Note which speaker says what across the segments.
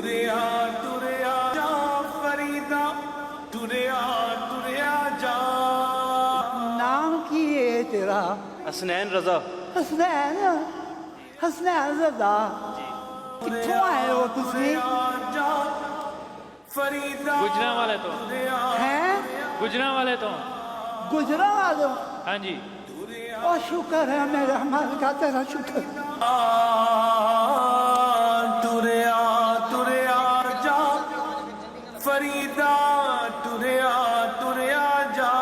Speaker 1: टुरिया जा फरीदा, टुरिया जा।
Speaker 2: नाम की है तेरा?
Speaker 3: हसनैन रजा।
Speaker 2: हसनैन, हसनैन रजा। कित्थों आए हो तुसी?
Speaker 1: फरीदा
Speaker 3: गुजरांवाले तो।
Speaker 2: हैं?
Speaker 3: गुजरांवाले तो।
Speaker 2: गुजरांवाले?
Speaker 3: हाँ जी।
Speaker 2: ओ शुक्र है मेरे मालिक का, तेरा शुक्र।
Speaker 1: टुरिया जा फरीदा, टुरिया जा,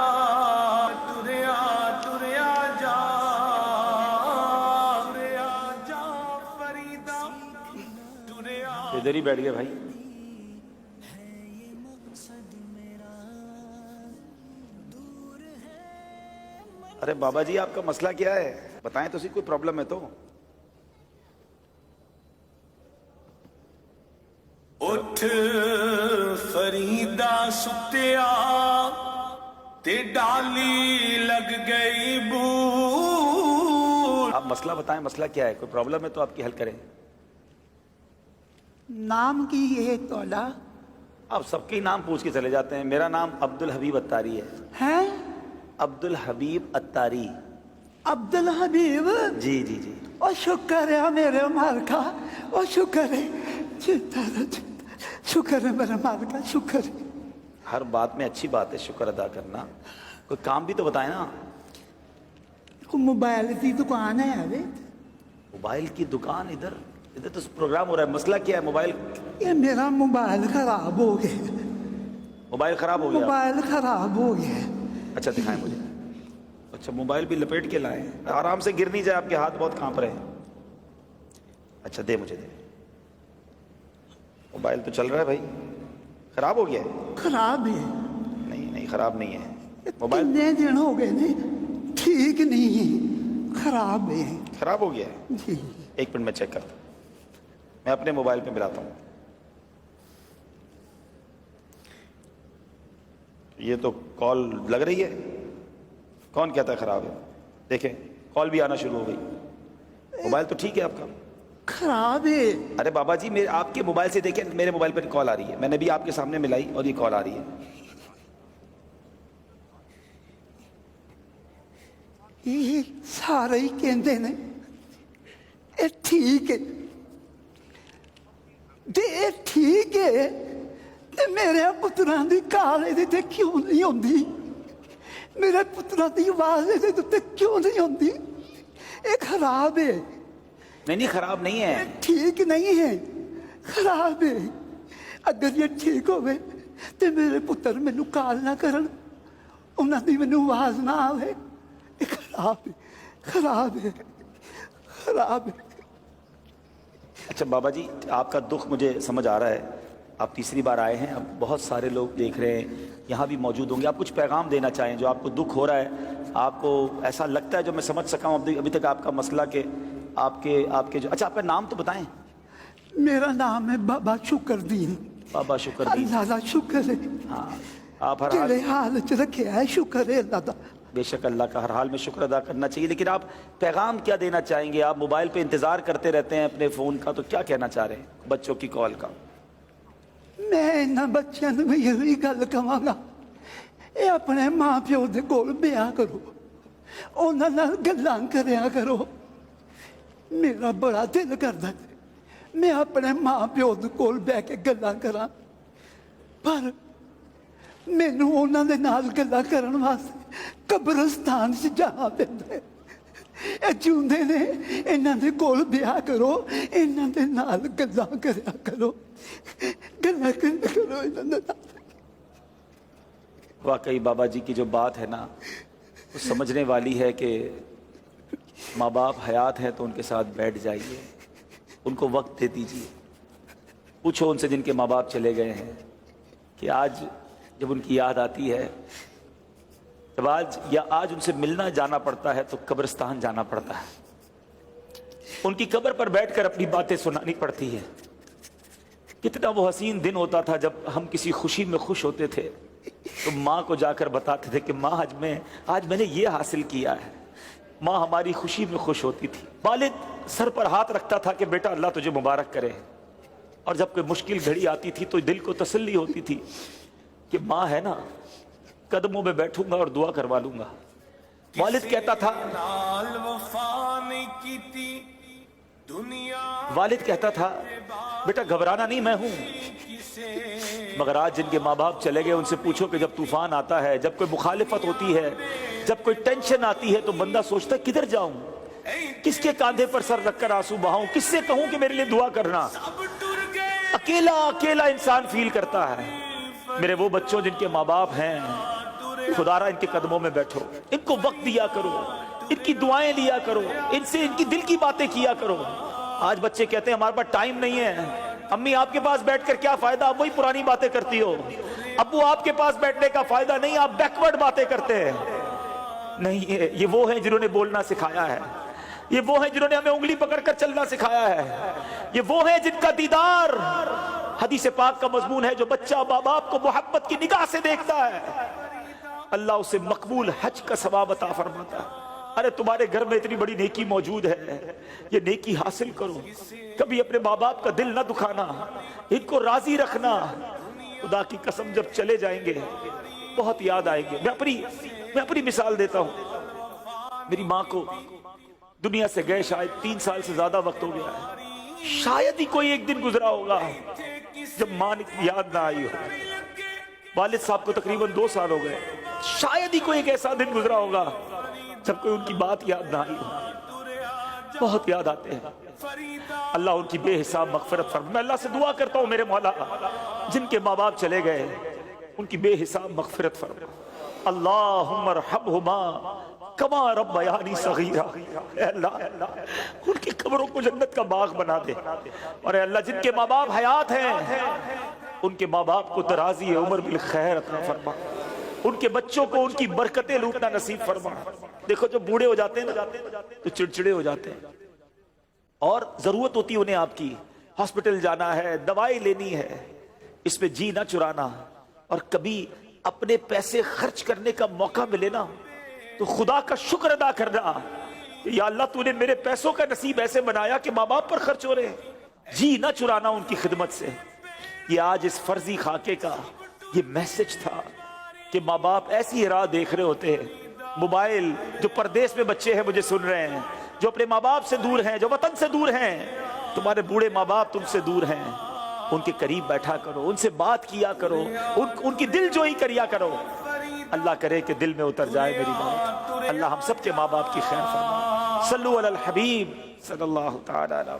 Speaker 1: टुरिया जा फरीदा, टुरिया।
Speaker 4: इधर ही बैठ गए भाई। अरे बाबा जी, आपका मसला क्या है? बताएं तो सही, कोई प्रॉब्लम है तो।
Speaker 1: उठ फरीदा सुतिया ते डाली लग गई बूढ़।
Speaker 4: आप मसला बताएं, मसला क्या है? कोई प्रॉब्लम है तो आपकी हल करें।
Speaker 2: नाम की है तोला?
Speaker 4: आप सबके नाम पूछ के चले जाते हैं। मेरा नाम अब्दुल हबीब अत्तारी है।
Speaker 2: हैं?
Speaker 4: अब्दुल हबीब अत्तारी।
Speaker 2: अब्दुल हबीब?
Speaker 4: जी जी जी।
Speaker 2: ओ शुक्र है मेरे मालिक का, ओ शुक्र है, शुक्र है मेरे मालिक का, शुक्र है।
Speaker 4: हर बात में अच्छी बात है शुक्र अदा करना। कोई काम भी तो बताए ना।
Speaker 2: मोबाइल की दुकान है अभी।
Speaker 4: मोबाइल की दुकान? इधर इधर तो प्रोग्राम हो रहा है। मसला क्या है? मोबाइल?
Speaker 2: ये मेरा मोबाइल खराब हो गया।
Speaker 4: मोबाइल खराब हो गया?
Speaker 2: मोबाइल खराब हो गया।
Speaker 4: अच्छा दिखाएं मुझे। अच्छा, मोबाइल भी लपेट के लाए, आराम से गिर नहीं जाए, आपके हाथ बहुत कांप रहे हैं। अच्छा दे, मुझे दे। मोबाइल तो चल रहा है भाई। खराब हो गया है?
Speaker 2: खराब है।
Speaker 4: नहीं नहीं, खराब नहीं है मोबाइल।
Speaker 2: कितने दिन हो गए ने, ठीक नहीं है, खराब है।
Speaker 4: खराब हो गया है?
Speaker 2: जी।
Speaker 4: एक मिनट में चेक करता हूं। मैं अपने मोबाइल पे मिलाता हूं। ये तो कॉल लग रही है। कौन कहता है खराब है? देखें, कॉल भी आना शुरू हो गई। मोबाइल तो ठीक है आपका?
Speaker 2: खराब है।
Speaker 4: अरे बाबा जी, मेरे आपके मोबाइल से देखें, मेरे मोबाइल पर कॉल आ रही है। मैंने भी आपके सामने मिलाई और ये कॉल आ रही है।
Speaker 2: ये सारे ही कहते ने ये ठीक है, ये ठीक है, ते मेरे पुत्रां दी काल इहदे ते क्यों नहीं आउंदी? मेरे पुत्रां दी आवाज इहदे ते क्यों नहीं आउंदी? ये खराब है।
Speaker 4: नहीं नहीं, खराब नहीं है।
Speaker 2: ठीक नहीं है, खराब है। अगर ये ठीक होवे ते मेरे पुत्र मैनू काल ना करन, उन्हां दी मैनू आवाज ना आवे। ये खराब है, खराब है, खराब है।
Speaker 4: अच्छा बाबा जी, आपका दुख मुझे समझ आ रहा है। आप तीसरी बार आए हैं, अब बहुत सारे लोग देख रहे हैं, यहाँ भी मौजूद होंगे। आप कुछ पैगाम देना चाहें जो आपको दुख हो रहा है, आपको ऐसा लगता है, जो मैं समझ सका हूँ अभी तक आपका मसला के आपके जो। अच्छा, आपका नाम तो बताएं।
Speaker 2: मेरा नाम है बाबा शुक्रदीन।
Speaker 4: बाबा शुक्रदीन।
Speaker 2: अल्लाह का शुक्र है।
Speaker 4: हाँ, आप हर
Speaker 2: तेरे
Speaker 4: हाल,
Speaker 2: हाल च रखे है, शुक्र है अल्लाह का।
Speaker 4: बेशक अल्लाह का हर हाल में शुक्र अदा करना चाहिए। लेकिन आप पैगाम क्या देना चाहेंगे? आप मोबाइल पे इंतज़ार करते रहते हैं अपने फ़ोन का, तो क्या कहना चाह रहे हैं बच्चों की कॉल का?
Speaker 2: मैं इन्हां बच्चों नूं यही गल कहांगा, ये अपने माँ प्यो दे कोल बिया करो, उन्हां नाल गल्लां करया करो। मेरा बड़ा दिल करदा है मैं अपने माँ प्यो दे कोल बैठ के गल्लां करां, पर मैनू उन्हां दे नाल गल्लां करन वास्ते कब्रिस्तान च जाना पैंदा है। ਇਹ ਜਿਉਂਦੇ ਨੇ, ਇਹਨਾਂ ਦੇ ਕੋਲ ਵਿਆਹ ਕਰੋ, ਇਹਨਾਂ ਦੇ ਨਾਲ ਗੱਲਾਂ ਕਰਿਆ ਕਰੋ, ਗੱਲਾਂ ਕਰਿਆ ਕਰੋ ਇਹਨਾਂ ਦੇ ਨਾਲ।
Speaker 4: वाकई बाबा जी की जो बात है ना, वो समझने वाली है कि माँ बाप हयात है तो उनके साथ बैठ जाइए, उनको वक्त दे दीजिए। पूछो उनसे जिनके माँ बाप चले गए हैं कि आज जब उनकी याद आती है, जब आज उनसे मिलना जाना पड़ता है तो कब्रिस्तान जाना पड़ता है, उनकी कब्र पर बैठकर अपनी बातें सुनानी पड़ती है। कितना वो हसीन दिन होता था जब हम किसी खुशी में खुश होते थे तो माँ को जाकर बताते थे कि माँ आज मैंने ये हासिल किया है। माँ हमारी खुशी में खुश होती थी। वालिद सर पर हाथ रखता था कि बेटा अल्लाह तुझे मुबारक करे, اور جب کوئی مشکل گھڑی آتی تھی تو دل کو تسلی ہوتی تھی کہ ماں ہے نا، قدموں میں بیٹھوں گا اور دعا کروا لوں گا۔ والد کہتا تھا،
Speaker 1: نال وفا نہیں کیتی دنیا
Speaker 4: والد کہتا تھا بیٹا گھبرانا نہیں، میں ہوں۔
Speaker 1: کسے
Speaker 4: مگر آج جن کے ماں باپ چلے گئے ان سے پوچھو کہ جب طوفان آتا ہے، جب کوئی مخالفت ہوتی ہے، جب کوئی ٹینشن آتی ہے تو بندہ سوچتا ہے کدھر جاؤں، کس کے کاندھے پر سر رکھ کر آنسو بہاؤں، کس سے کہوں کہ میرے لیے دعا کرنا۔
Speaker 1: اب ٹر گئے
Speaker 4: اکیلا اکیلا انسان فیل کرتا ہے۔ میرے وہ بچوں جن کے ماں باپ ہیں، خدا را ان کے قدموں میں بیٹھو، ان کو وقت دیا کرو، ان کی دعائیں لیا کرو، ان سے ان کی دل کی باتیں کیا کرو۔ آج بچے کہتے ہیں ہمارے پاس ٹائم نہیں ہے، امی آپ کے پاس بیٹھ کر کیا فائدہ، آپ وہی پرانی باتیں کرتی ہو، ابو آپ کے پاس بیٹھنے کا فائدہ نہیں، آپ بیکورڈ باتیں کرتے ہیں۔ نہیں، یہ وہ ہیں جنہوں نے بولنا سکھایا ہے، یہ وہ ہیں جنہوں نے ہمیں انگلی پکڑ کر چلنا سکھایا ہے، یہ وہ ہیں جن کا دیدار حدیث پاک کا مضمون ہے، جو بچہ ماں باپ کو محبت کی نگاہ سے دیکھتا ہے اللہ اسے مقبول حج کا ثواب عطا فرماتا ہے۔ ارے تمہارے گھر میں اتنی بڑی نیکی موجود ہے، یہ نیکی حاصل کرو، کبھی اپنے ماں باپ کا دل نہ دکھانا، ان کو راضی رکھنا۔ خدا کی قسم جب چلے جائیں گے بہت یاد آئیں گے۔ میں اپنی مثال دیتا ہوں، میری ماں کو دنیا سے گئے شاید 3 سال سے زیادہ وقت ہو گیا ہے، شاید ہی کوئی ایک دن گزرا ہوگا جب ماں کی یاد نہ آئی ہو۔ والد صاحب کو تقریباً 2 سال ہو گئے، شاید ہی کوئی ایک ایسا دن گزرا ہوگا جب کوئی ان کی بات یاد نہ آئی ہو۔ بہت یاد آتے ہیں۔ اللہ ان کی بے حساب مغفرت فرمائے۔ میں اللہ سے دعا کرتا ہوں میرے مولا جن کے ماں باپ چلے گئے ان کی بے حساب مغفرت فرما۔ اللہم ارحمہما کما ربیانی صغیرا۔ اے اللہ ان کی قبروں کو جنت کا باغ بنا دے، اور اے اللہ جن کے ماں باپ حیات ہیں ان کے ماں باپ کو درازی عمر بالخیر عطا فرما، ان کے بچوں کو ان کی برکتیں لوٹنا نصیب فرما۔ دیکھو جب بوڑھے ہو جاتے ہیں نا تو چڑچڑے ہو جاتے ہیں، اور ضرورت ہوتی ہے انہیں آپ کی، ہاسپٹل جانا ہے، دوائی لینی ہے، اس میں جی نہ چرانا، اور کبھی اپنے پیسے خرچ کرنے کا موقع ملے نا تو خدا کا شکر ادا کرنا کہ یا اللہ تو نے میرے پیسوں کا نصیب ایسے بنایا کہ ماں باپ پر خرچ ہو رہے ہیں، جی نہ چرانا ان کی خدمت سے۔ یہ آج اس فرضی خاکے کا یہ میسج تھا کہ ماں باپ ایسی راہ دیکھ رہے ہوتے ہیں، موبائل، جو پردیس میں بچے ہیں مجھے سن رہے ہیں، جو اپنے ماں باپ سے دور ہیں، جو وطن سے دور ہیں، تمہارے بوڑھے ماں باپ تم سے دور ہیں، ان کے قریب بیٹھا کرو، ان سے بات کیا کرو، ان کی دل جوئی کریا کرو۔ اللہ کرے کہ دل میں اتر جائے میری بات۔ اللہ ہم سب کے ماں باپ کی خیر فرمائے۔ صلو علی الحبیب صلی اللہ تعالی علیہ